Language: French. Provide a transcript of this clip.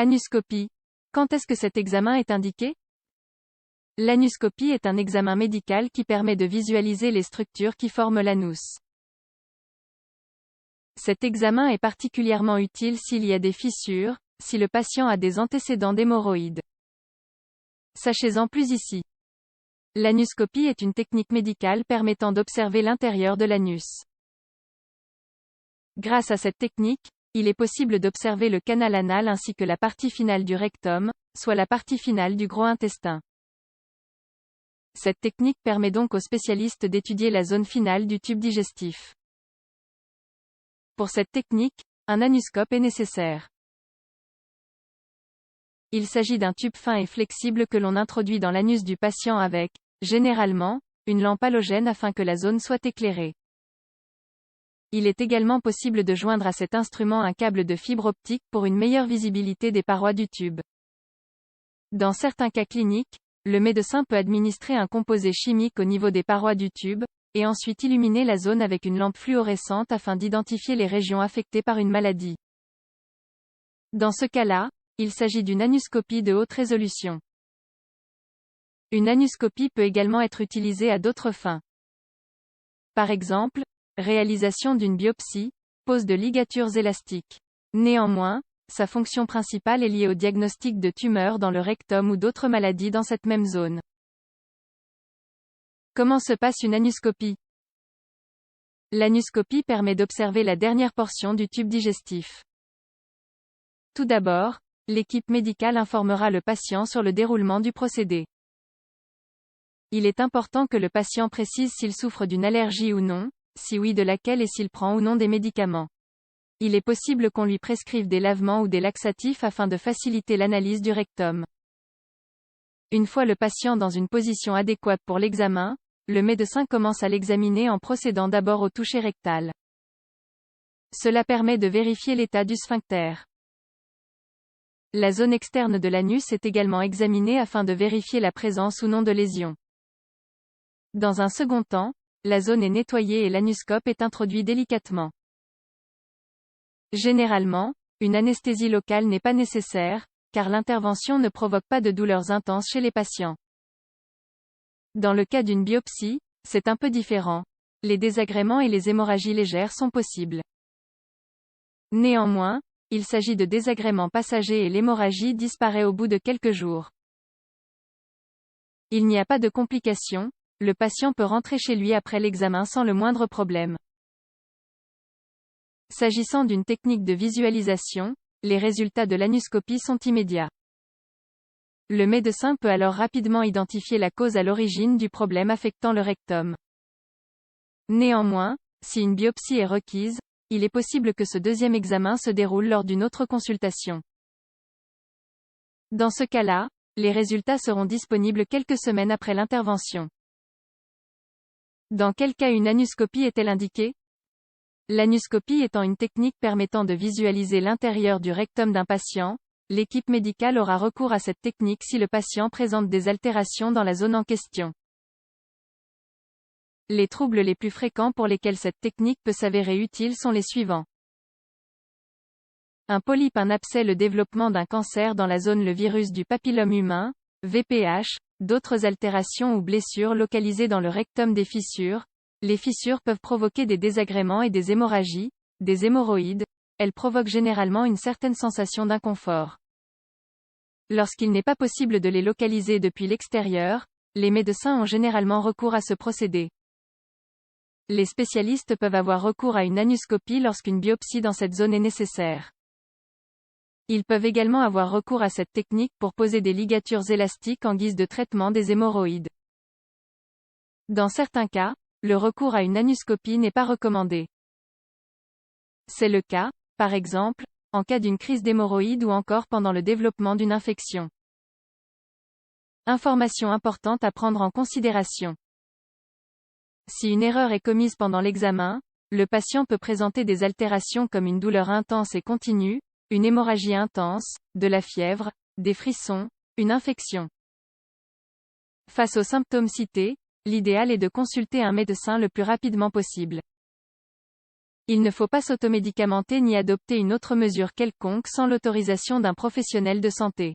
Anuscopie. Quand est-ce que cet examen est indiqué? L'anuscopie est un examen médical qui permet de visualiser les structures qui forment l'anus. Cet examen est particulièrement utile s'il y a des fissures, si le patient a des antécédents d'hémorroïdes. Sachez-en plus ici. L'anuscopie est une technique médicale permettant d'observer l'intérieur de l'anus. Grâce à cette technique, il est possible d'observer le canal anal ainsi que la partie finale du rectum, soit la partie finale du gros intestin. Cette technique permet donc aux spécialistes d'étudier la zone finale du tube digestif. Pour cette technique, un anuscope est nécessaire. Il s'agit d'un tube fin et flexible que l'on introduit dans l'anus du patient avec, généralement, une lampe halogène afin que la zone soit éclairée. Il est également possible de joindre à cet instrument un câble de fibre optique pour une meilleure visibilité des parois du tube. Dans certains cas cliniques, le médecin peut administrer un composé chimique au niveau des parois du tube, et ensuite illuminer la zone avec une lampe fluorescente afin d'identifier les régions affectées par une maladie. Dans ce cas-là, il s'agit d'une anuscopie de haute résolution. Une anuscopie peut également être utilisée à d'autres fins. Par exemple, réalisation d'une biopsie, pose de ligatures élastiques. Néanmoins, sa fonction principale est liée au diagnostic de tumeurs dans le rectum ou d'autres maladies dans cette même zone. Comment se passe une anuscopie? L'anuscopie permet d'observer la dernière portion du tube digestif. Tout d'abord, l'équipe médicale informera le patient sur le déroulement du procédé. Il est important que le patient précise s'il souffre d'une allergie ou non, si oui de laquelle et s'il prend ou non des médicaments. Il est possible qu'on lui prescrive des lavements ou des laxatifs afin de faciliter l'analyse du rectum. Une fois le patient dans une position adéquate pour l'examen, le médecin commence à l'examiner en procédant d'abord au toucher rectal. Cela permet de vérifier l'état du sphincter. La zone externe de l'anus est également examinée afin de vérifier la présence ou non de lésions. Dans un second temps, la zone est nettoyée et l'anuscope est introduit délicatement. Généralement, une anesthésie locale n'est pas nécessaire, car l'intervention ne provoque pas de douleurs intenses chez les patients. Dans le cas d'une biopsie, c'est un peu différent. Les désagréments et les hémorragies légères sont possibles. Néanmoins, il s'agit de désagréments passagers et l'hémorragie disparaît au bout de quelques jours. Il n'y a pas de complications, le patient peut rentrer chez lui après l'examen sans le moindre problème. S'agissant d'une technique de visualisation, les résultats de l'anuscopie sont immédiats. Le médecin peut alors rapidement identifier la cause à l'origine du problème affectant le rectum. Néanmoins, si une biopsie est requise, il est possible que ce deuxième examen se déroule lors d'une autre consultation. Dans ce cas-là, les résultats seront disponibles quelques semaines après l'intervention. Dans quel cas une anuscopie est-elle indiquée? L'anuscopie étant une technique permettant de visualiser l'intérieur du rectum d'un patient, l'équipe médicale aura recours à cette technique si le patient présente des altérations dans la zone en question. Les troubles les plus fréquents pour lesquels cette technique peut s'avérer utile sont les suivants. Un polype, un abcès, le développement d'un cancer dans la zone, le virus du papillome humain, VPH, d'autres altérations ou blessures localisées dans le rectum, des fissures. Les fissures peuvent provoquer des désagréments et des hémorragies, des hémorroïdes. Elles provoquent généralement une certaine sensation d'inconfort. Lorsqu'il n'est pas possible de les localiser depuis l'extérieur, les médecins ont généralement recours à ce procédé. Les spécialistes peuvent avoir recours à une anuscopie lorsqu'une biopsie dans cette zone est nécessaire. Ils peuvent également avoir recours à cette technique pour poser des ligatures élastiques en guise de traitement des hémorroïdes. Dans certains cas, le recours à une anuscopie n'est pas recommandé. C'est le cas, par exemple, en cas d'une crise d'hémorroïdes ou encore pendant le développement d'une infection. Information importante à prendre en considération. Si une erreur est commise pendant l'examen, le patient peut présenter des altérations comme une douleur intense et continue, une hémorragie intense, de la fièvre, des frissons, une infection. Face aux symptômes cités, l'idéal est de consulter un médecin le plus rapidement possible. Il ne faut pas s'automédicamenter ni adopter une autre mesure quelconque sans l'autorisation d'un professionnel de santé.